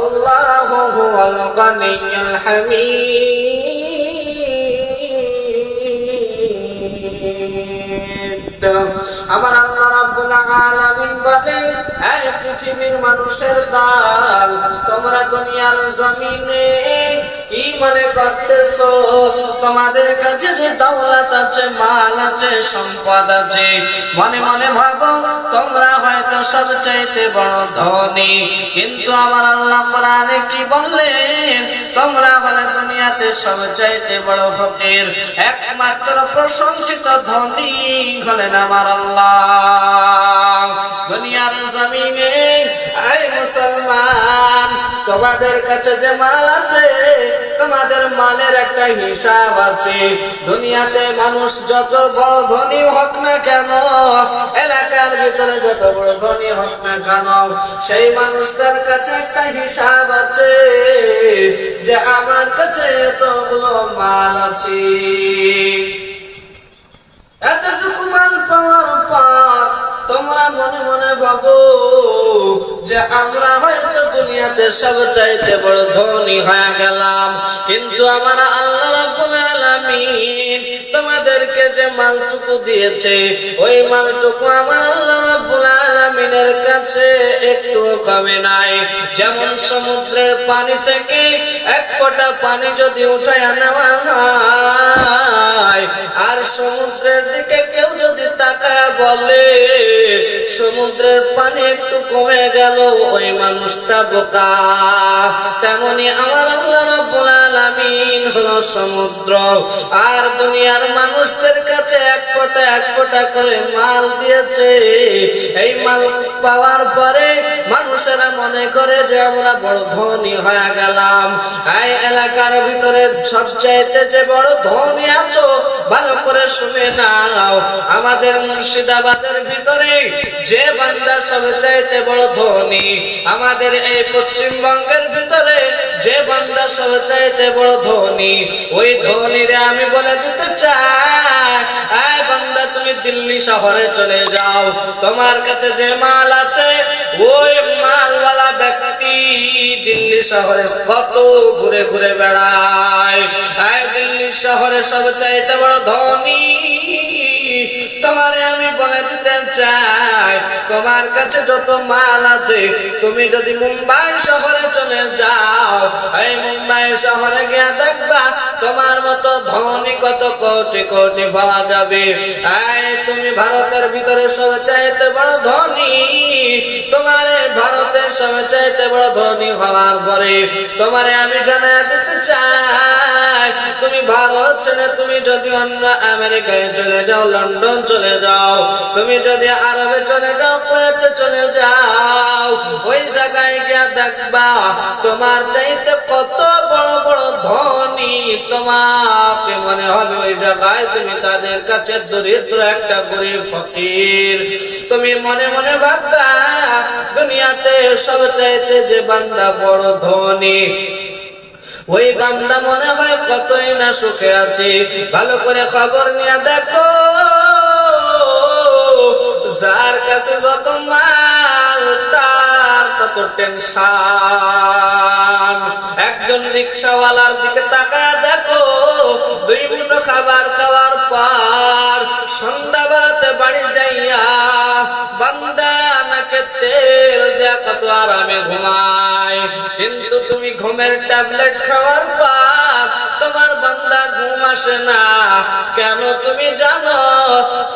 আল্লাহু হুয়াল গানিয়্যুল হামিদ। আমার আল্লাহ রাব্বুল আলামিন বলেন, এই পৃথিবীর মানুষের দল, তোমরা দুনিয়ার জমিনে কি মনে করতেছো? তোমাদের কাছে যে দৌলত আছে, মাল আছে, সম্পদ আছে, মনে মনে ভাবো তোমরা হয়তো সবচাইতে বড় ধনী। কিন্তু আমার আল্লাহ কোরআনে কি বললেন? তোমরা হলে দুনিয়াতে সবচাইতে বড় ফকির। একমাত্র প্রশংসিত ধনী হলেন আমার আল্লাহ। দুনিয়ার জমিনে এই মুসলমান, তোমাদের কাছে যে মাল আছে, তোমাদের মালের একটা হিসাব আছে। দুনিয়াতে মানুষ যত বড় ধনী হোক না কেন, এলাকার ভিতরে যত বড় ধনী হোক না কেন, সেই মানুষটার কাছে একটা হিসাব আছে যে আমার কাছে এতগুলো মাল আছে। এতটুকু মাল পাওয়ার পর তোমরা মনে মনে ভাবো যে আমরা হয়তো দুনিয়াতে সবচাইতে বড় ধনী হয়ে গেলাম। কিন্তু আমার আল্লাহ রাব্বুল আলামিন তোমাদেরকে যে মালটুকু দিয়েছে, ওই মালটুকু আমার আল্লাহ রাব্বুল আলামিনের কাছে একটু কমে নাই। যেমন সমুদ্রের পানি থেকে এক ফোঁটা পানি যদি উঠায় নেওয়া হয়, আর সমুদ্রের দিকে কেউ যদি তাকায় বলে সমুদ্রের পানি একটু কমে গেল, ওই মানুষটা বোকা। তেমনি আমার আল্লাহ রাব্বুল আলামিন হলো সমুদ্র। আর দুনিয়ার মানুষদের কাছে এক ফোঁটা করে মাল দিয়েছে। এই মাল পাওয়ার পরে মানুষেরা মনে করে যে আমরা বড় ধনী হয়ে গেলাম। এই এলাকার ভিতরে সবচাইতে যে বড় ধনী আছো, ভালো করে শুনে নাও। আমাদের মুর্শিদাবাদের ভিতরে যে বান্দা সবচাইতে বড় ধনী, আমাদের এই পশ্চিমবঙ্গের ভিতরে যে বান্দা সবচাইতে বড় ধনী, ওই ধনীরে আমি বলে দিতে চাই, এই বান্দা তুমি দিল্লি শহরে চলে যাও। তোমার কাছে যে মাল আছে, ওই মালওয়ালা ব্যক্তি দিল্লি শহরে কত ঘুরে ঘুরে বেড়ায়। এই দিল্লি শহরে সবচাইতে বড় ধনী তোমারে আমি বলে দিতে চাই, তোমার কাছে যত মাল আছে, তুমি যদি মুম্বাই শহরে চলে যাও, এই মুম্বাই শহরে গিয়ে দেখবা তোমার মতো ধনী কত কোটি কোটি পাওয়া যাবে। এই তুমি ভারতের ভিতরে সবচাইতে বড় ধনী, তোমার ভারতের সবচাইতে বড় ধনী হওয়ার পরে তোমারে আমি জানিয়ে দিতে চাই, তুমি ভারত ছেড়ে তুমি যদি অন্য আমেরিকায় চলে যাও, লন্ডন চলে যাও, তুমি যদি আরবে চলে যাও, কুয়েতে চলে যাও, ওই জায়গায় গিয়ে দেখবা তোমার চাইতে কত বড় বড় ধনী তোমাকে মনে হবে। ওই জায়গায় তুমি তাদের কাছে দরিদ্র একটা গরিব ফকির। তুমি মনে মনে ভাববা দুনিয়াতে সবচাইতে যে বান্দা বড় ধনী, ওই বান্দা মনে হয় কতই না সুখে আছে। ভালো করে খবর নিয়ে দেখো, যার কাছে যত মাল তার তত টেনশন। একজন রিকশাওয়ালার দিকে তাকায় দেখো, দুই মুঠো খাবার খাওয়ার পর সন্ধ্যাবেলাতে বাড়ি যাইয়া বান্দা নাকে তেল দেয়া কত আরামে ঘুমায়। কিন্তু তুমি ঘুমের ট্যাবলেট খাওয়ার পর তোমার বান্দা ঘুম আসে না। কেন তুমি জানো?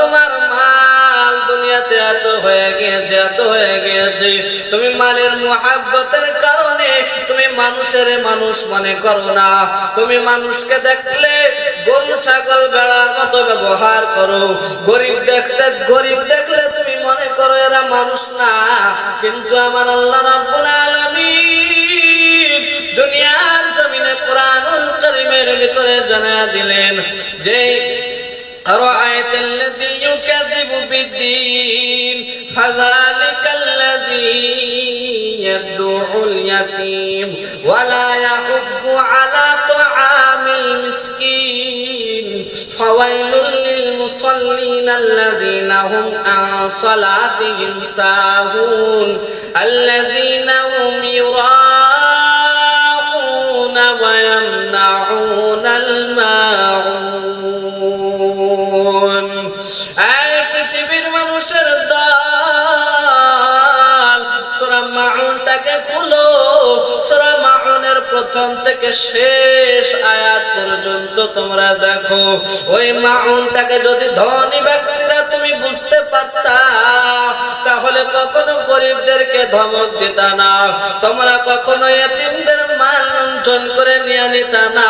তোমার মাল দুনিয়াতে এত হয়ে গিয়েছে, এত হয়ে গিয়েছে। তুমি মালের মুহাব্বতের কারণে তুমি মানুষের মানুষ মনে করো না। তুমি মানুষকে দেখলে গরু ছাগল ভেড়ার মতো ব্যবহার করো। গরিব দেখলে তুমি মনে করো এরা মানুষ না। কিন্তু আমার আল্লাহ রাব্বুল আলামিন দুনিয়ার জমিনে কোরআনুল কারীমের ভিতরে জানায়া দিলেন যে أرأيت الذي يكذب بالدين فذلك الذي يدع اليتيم ولا يحض على طعام المسكين فويل للمصلين الذين هم عن صلاتهم ساهون الذين هم يراءون প্রথম থেকে শেষ আয়াত পর্যন্ত তোমরা দেখো, ওই মাউনটাকে যদি ধনী ব্যক্তিরা তুমি বুঝতে পারতা, তাহলে কখনো গরিবদেরকে ধমক দিতা না, তোমরা কখনো এতিমদের মাল লুণ্ঠন করে নিয়ে নিতা না,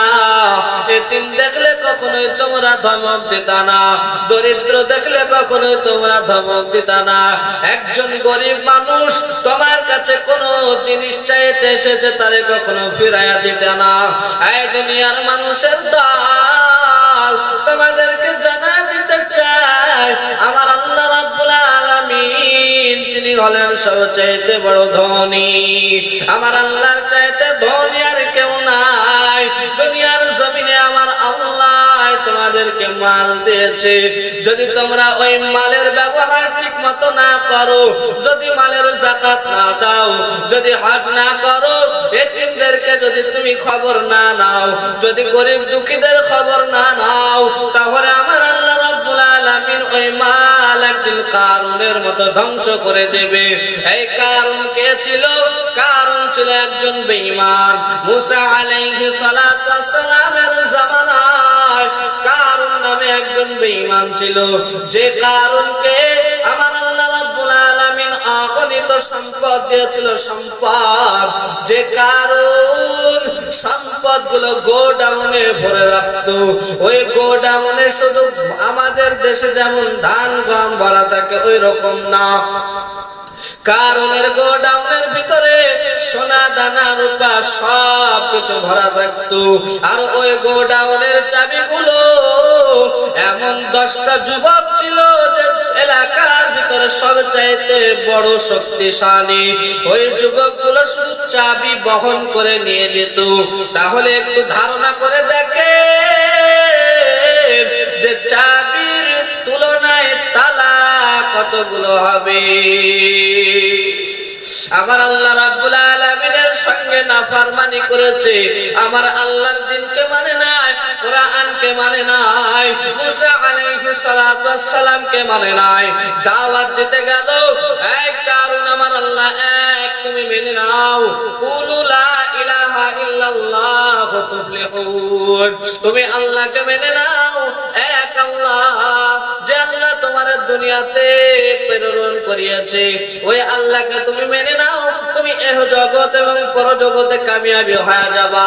এতিম দেখলে কখনোই তোমরা ধমক দিতা না, দরিদ্র দেখলে কখনোই তোমরা ধমক দিতা না। একজন গরিব মানুষ তোমার কাছে কোনো জিনিস চাইতে এসেছে, তারে কখনো ফিরাইয়া দিতে না। এই দুনিয়ার মানুষের দল তোমাদেরকে জানা দিতে চাই, আমার আল্লাহ রাব্বুল আলামিন তিনি হলেন সবচাইতে বড় ধনী। আমার আল্লাহর চাইতে ধনী আর কেউ নাই। দুনিয়ার জমিনে আমার আল্লাহ তোমাদেরকে মাল দিয়েছে, যদি তোমরা ওই মালের ব্যবহার ঠিক মতো না করো, যদি মালের যাকাত না দাও, যদি হজ না করো, এতিমদেরকে যদি তুমি খবর না নাও, যদি গরিব দুঃখীদের খবর না নাও, তাহলে আমার আল্লাহ রাব্বুল আলামিন ওই মাল একদিন কারুনের মতো ধ্বংস করে দেবে। এই কারুন কে ছিল? কারুন ছিল একজন বেঈমান। মুসা আলাইহিস সালাতু ওয়াস সালামের জামানায় কারুন নামে একজন বেঈমান ছিল, যে কারুনকে আমার আল্লাহ রাব্বুল আলামিন অগণিত সম্পদ দিয়েছিল। সম্পদ, যে কারুন সম্পদগুলো গোডাউনে ভরে রাখতো, ওই গোডাউনে শুধু আমাদের দেশে যেমন ধান গম ভরা থাকে ওই রকম না, কারণের গোডাউনের ভিতরে সোনা দানা রূপা সব কিছু ভরা থাকতো। আর ওই গোডাউনের চাবিগুলো এমন 10টা যুবক ছিল যে এলাকার ভিতরে সবচাইতে বড় শক্তিশালী। ওই যুবকগুলো শুধু চাবি বহন করে নিয়ে যেত। তাহলে একটু ধারণা করে দেখে যে চাবির তুলনায় তালা কতগুলো হবে। আমার আল্লাহ রাব্বুল আলামিনের সঙ্গে নাফরমানি করেছে, আমার আল্লাহর দ্বীনকে মানে নাই, কোরআনকে মানে নাই, মুসা আলাইহিস সালাতু ওয়াস সালামকে মানে নাই। দাওয়াত দিতে গেল, এই কারুন আমার আল্লাহ এক, তুমি মেনে নাও, কুলু লা ইলাহা ইল্লাল্লাহ তুফলিহুন, তুমি আল্লাহকে মেনে নাও, এক আল্লাহ, যে আল্লাহ তোমার দুনিয়াতে প্রেরণ করিয়েছে, ওই আল্লাহকে তুমি মেনে নাও, তুমি এহ জগৎ এবং পরজগতে কামিয়াবি হয়ে যাবা।